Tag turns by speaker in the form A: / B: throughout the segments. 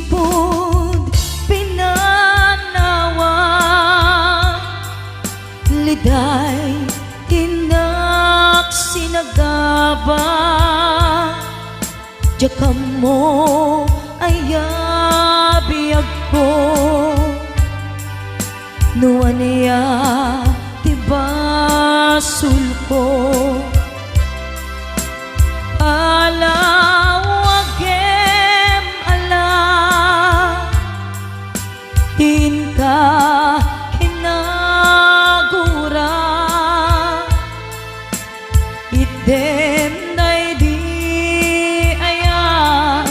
A: sipod pinanawa liday tinak sinagaba jakam mo ayabiyag ko nuan niya tibasul ko alawagem ala tin ka kinagura idem day di aya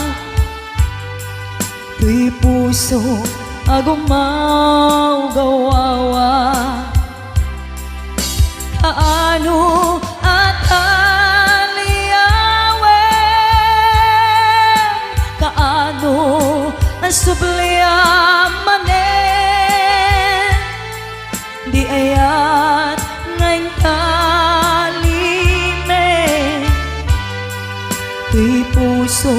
A: tuy puso agumaw gawawa kaano at kaano ang subliamanen di ayat ngayon talime tuy puso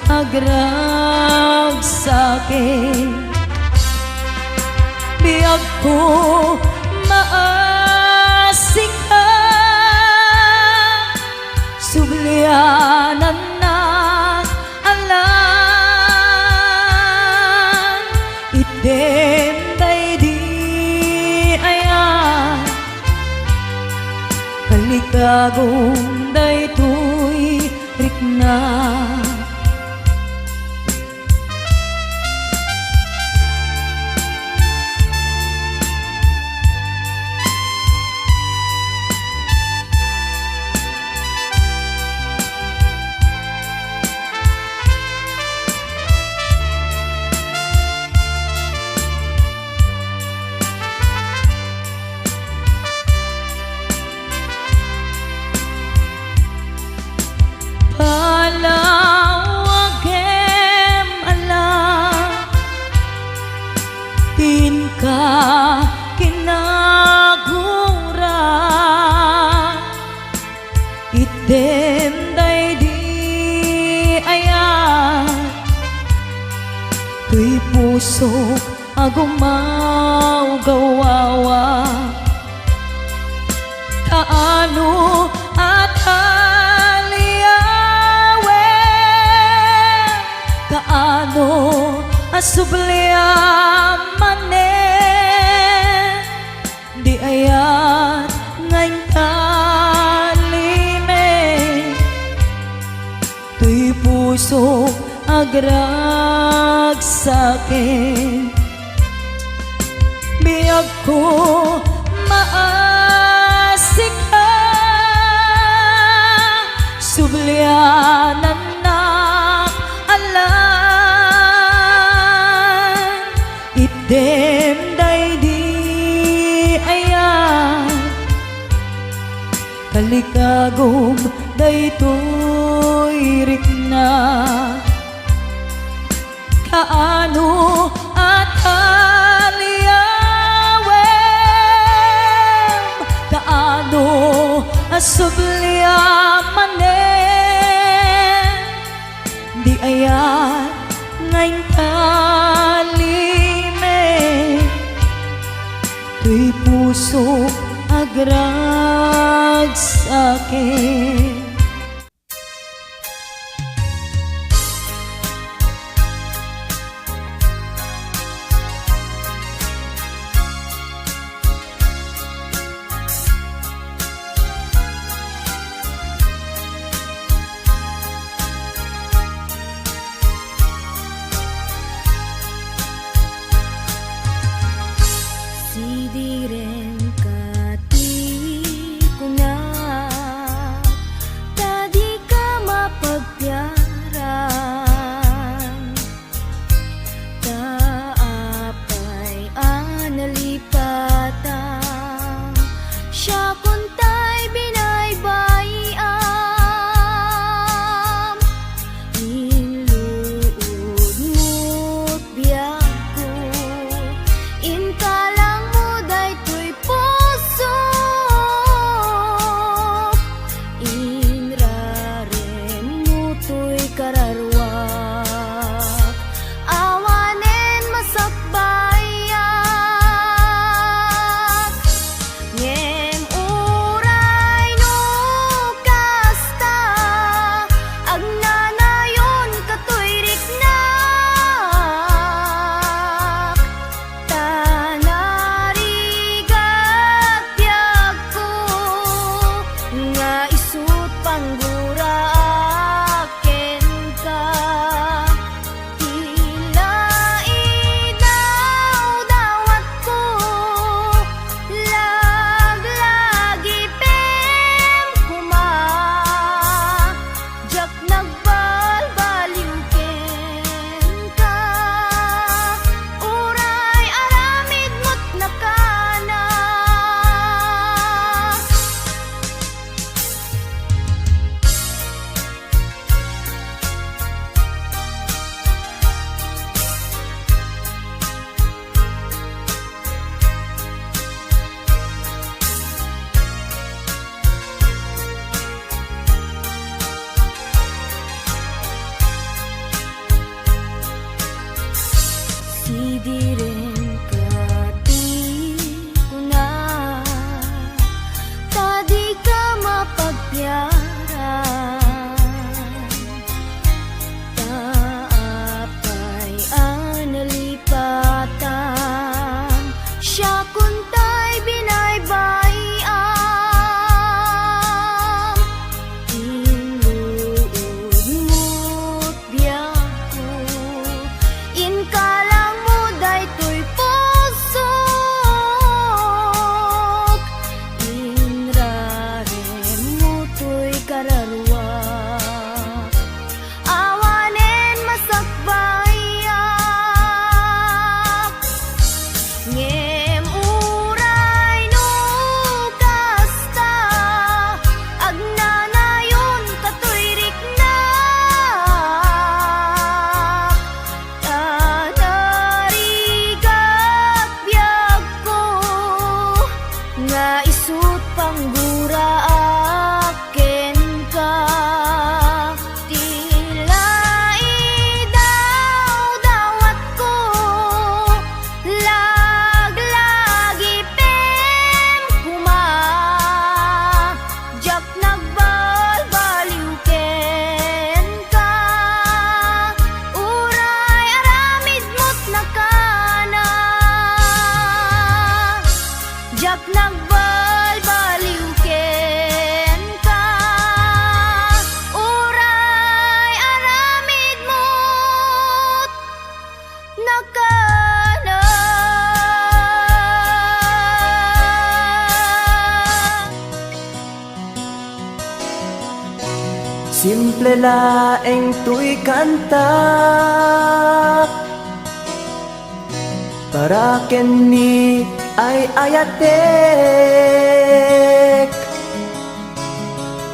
A: agrag sa'kin biyag ko maasik ka sublianan na alam idem day di ayan kalikagong day tuy rikna palawagem ala tin ka kinagura idem day di ayan tuy puso agumaw gawawa kaano at kaano asubliamanen di ayat ngayon talime tuy puso agrag sa'kin biyag ko maasik ka sublianan na alam idem day di ayan kalikagom day tuy rikna kaano at aliyawem kaano asubliamanen di ayan ngayon talime tuy puso agrag sa'kin
B: Sidiren kati ko na diren kati ko na tadi ka mapagpiaran taapay analipatan siya kuntay binaybayam inuud mo't biyako inkalang mo daytoy pusok inrarem mo to'y kararwa awanen masakbayak ngem uray no kasta agnanayon katoy riknak tanarigak biyag ko nga isut panggura aken ka tila idaw-dawat ko laglagi pem kuma jak nagbalbaliw ken ka uray aramid mo't nakana jak nagbalbaliw ken ka uray aramid mo't nakana.
C: Simple laeng tuy kanta para kenni ay ayatek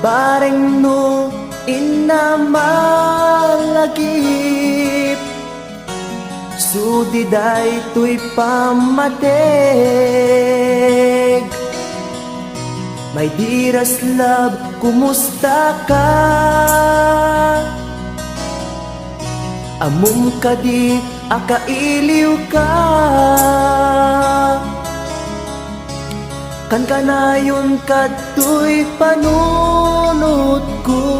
C: bareng no inamalagip sudiday tuy pamatek. My dearest love, kumusta ka? Amum ka di, akailiw ka. Kan kanayon kato'y panunod ko.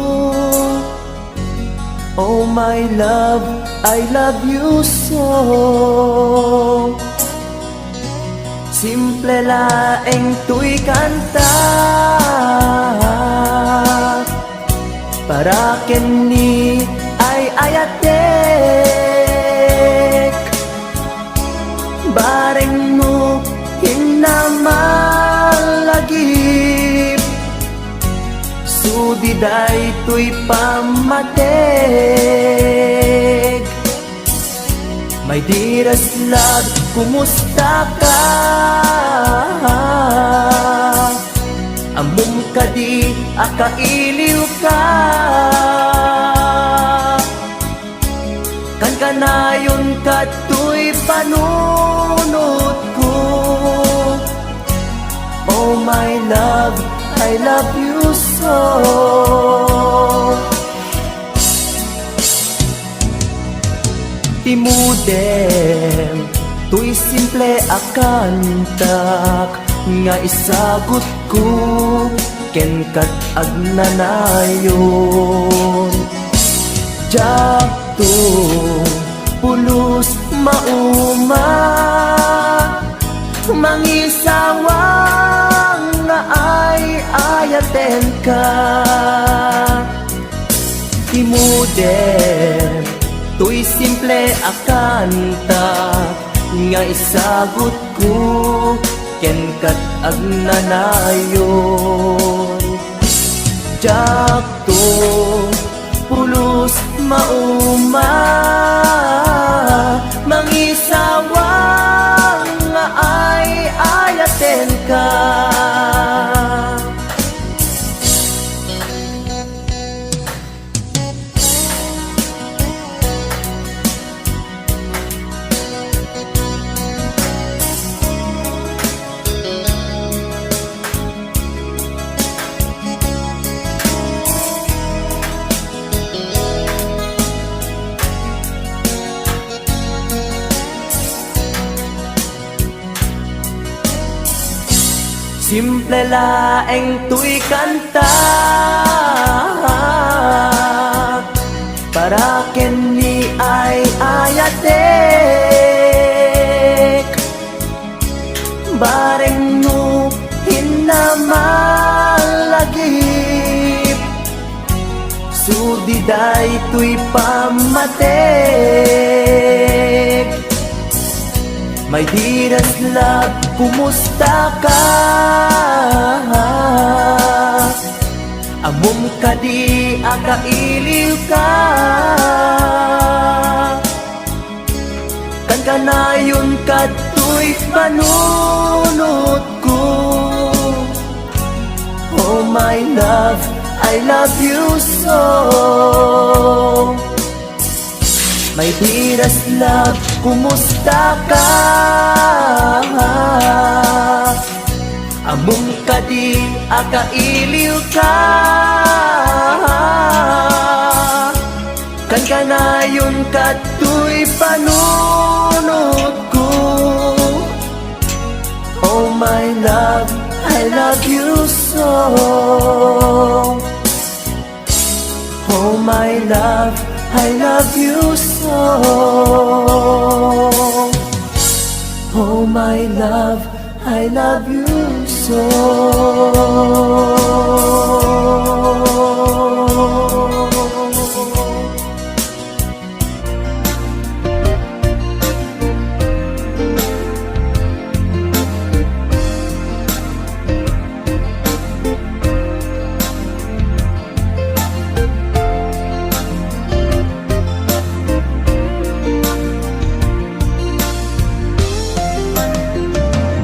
C: Oh my love, I love you so. Simple laeng tuy kanta para kenni ay ayatek bareng mo hinamalagip sudiday tuy pamatek. My dearest love, kumusta ka? Amum ka di, akailiw ka. Kan kanayon kato'y panunod ko. Oh my love, I love you so. Imudem, tuy simple akantak nga isagot ko ken kat agnanayon. Jakto pulos mauma mangisawang nga ay ayaten ka. Imudem, tuy simple akanta nga isagot ko ken kat agnanayon. Jakto pulos mauma mangisawang nga ay ayaten ka. Simple laeng tuy kanta para ken ni ay ayatek bareng no hinamalagip sudiday tuy pamatek. My dearest love, kumusta ka? Amom ka di akailiw ka. Kan kanayon ka tuy panunod ko. Oh my love, I love you so. My dearest love, kumusta ka? Among ka di akailiw ka. Kan kanayon ka tuy panunod ko. Oh my love, I love you so. Oh my love, I love you so. Oh my love, I love you so.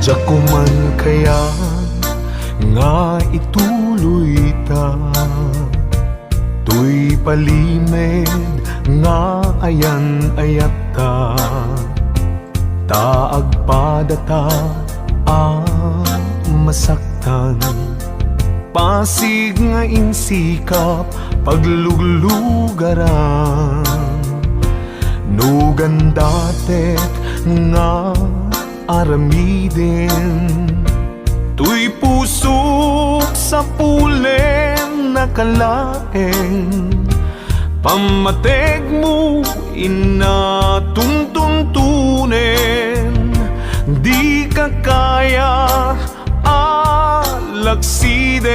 D: Diyak ko man kaya nga ituloy ta, tuy palimed nga ayan ayat ta, taag padata masaktan, pasig nga insikap pagluglugaran, nugan datet nga aramiden, tuy pusok sa pulen nakalaeng, pamateg mo inatuntuntunen, di ka kaya alagsiden.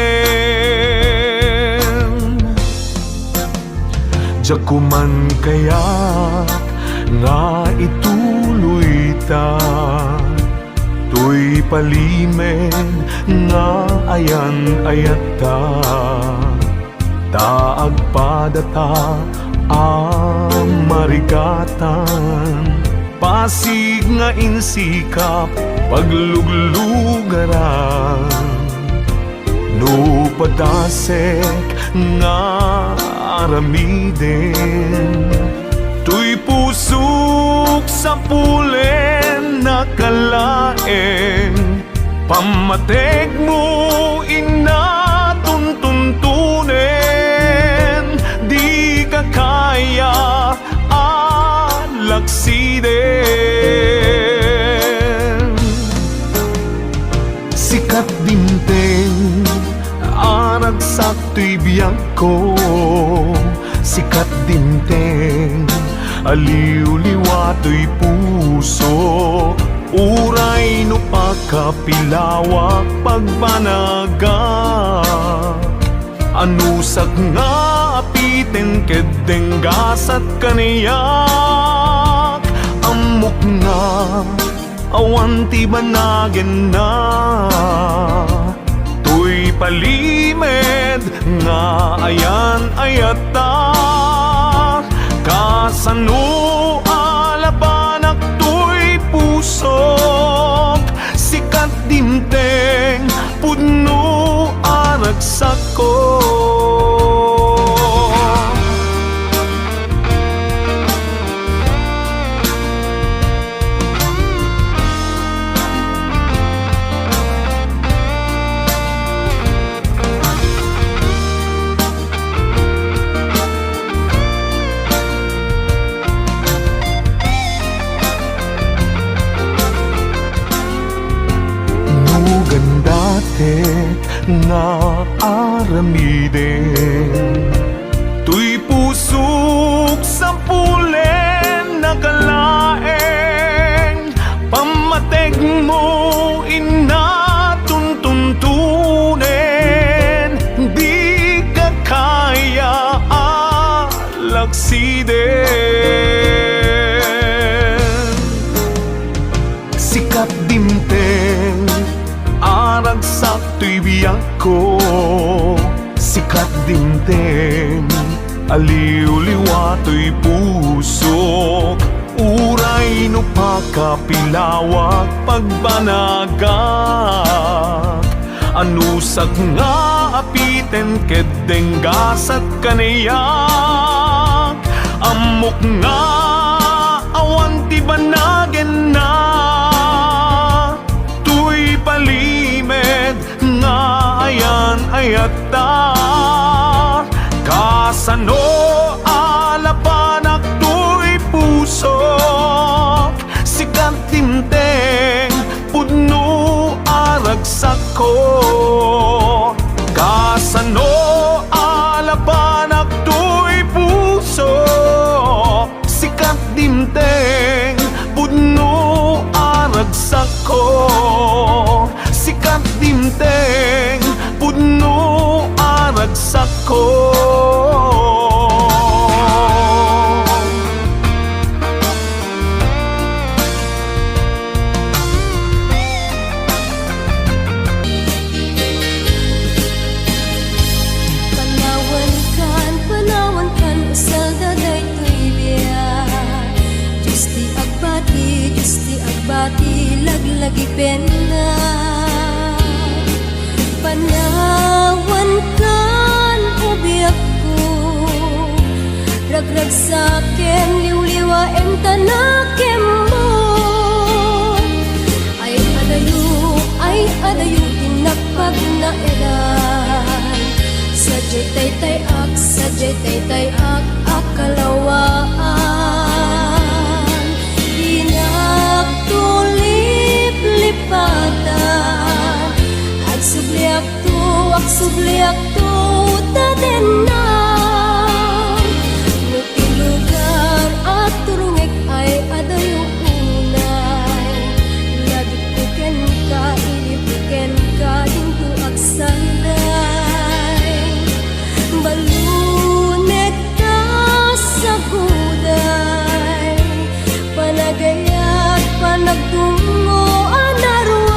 D: Diyak ko man kaya nga ituloy ta, tuy palimed nga ayan ayat ta, taag padata marigatan, pasig nga insikap pagluglugaran, no padasek nga aramiden, tuy pusok sa pulen nakalaeng, pamateg mo inatuntuntunen, di ka kaya alagsiden. Sikat dinteng aragsak tuy biyag ko, sikat dinteng aliw-liwa tuy puso, uray no pagkapilawak pagpanaga, anusak nga apiten kedeng gasat kaniyak, amok nga awan ti banagen na, tuy palimed nga ayan ayata, kasano alabanak tuy pusok, sikat dinteng pudno aragsak ko. aramiden. Tuy pusok sa pulen nakalaeng, pamateg mo inatuntuntunen, di ka kaya alaksiden. Sikat dimteng arag sa tuy biyak ko, sikat dimteng aliw-liwa to'y pusok, uray no pakapilawak pagbanagak, anusag nga apiten kedeng gasat kanayak, amok nga awan ti banagen na, tuy palimed nga ayan ayata, kasano alapanak tuy pusok, sikat timteng pudno aragsak ko. Kasano alapanak tuy pusok, sikat dimteng pudno aragsak ko. Sikat dimteng pudno aragsak ko.
B: Panawan kan usal daday tuy biyak, Diyos ti agbati laglagi pena. Panawan kan ubiyak ko, ragrag saken liw-liwa em tanakem mo. Ay adayo tinakpag na eray, sadyay taytay ak akalawaan, inagtulip-lipatan, ak subliak to tadenan. No ti lugar at turungek ay adayo unay, lagit puken ka, ilipuken ka, hinto agsanday. Balunet ka sa guday, panagayat panagtungo anarway.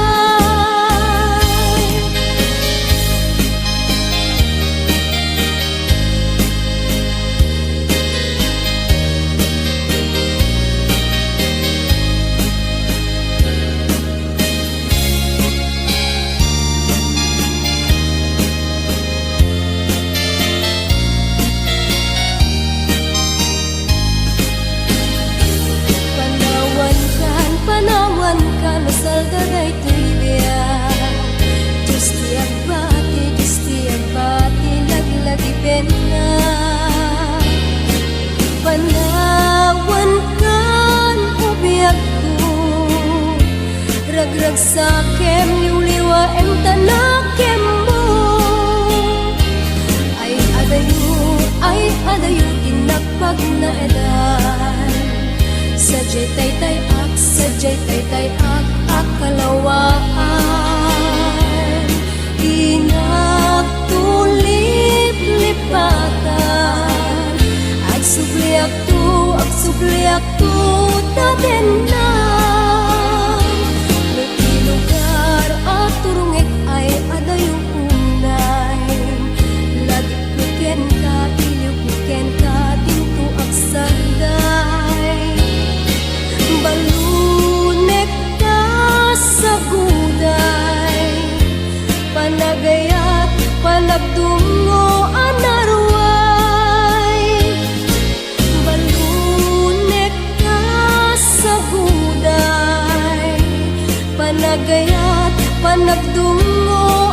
B: Panawan kan usal daday tuy biyak, Diyos ti agbati laglagi pena. Panawan kan ubiyak ko, ragrag sakem liw-liwa em tanakem mo. Ay adayo tinakpag na eday, sadyay taytay ak akalawaan, inagtulip-lipatan, ak subliak to tadenan. No ti lugar at turungek ay adayong unay, lagi puken ka, iliw puken ka, dinto agsanday. Balunek ka sa guday, panagayat panagtungo anarway. Balunek ka sa guday, panagayat panagtungo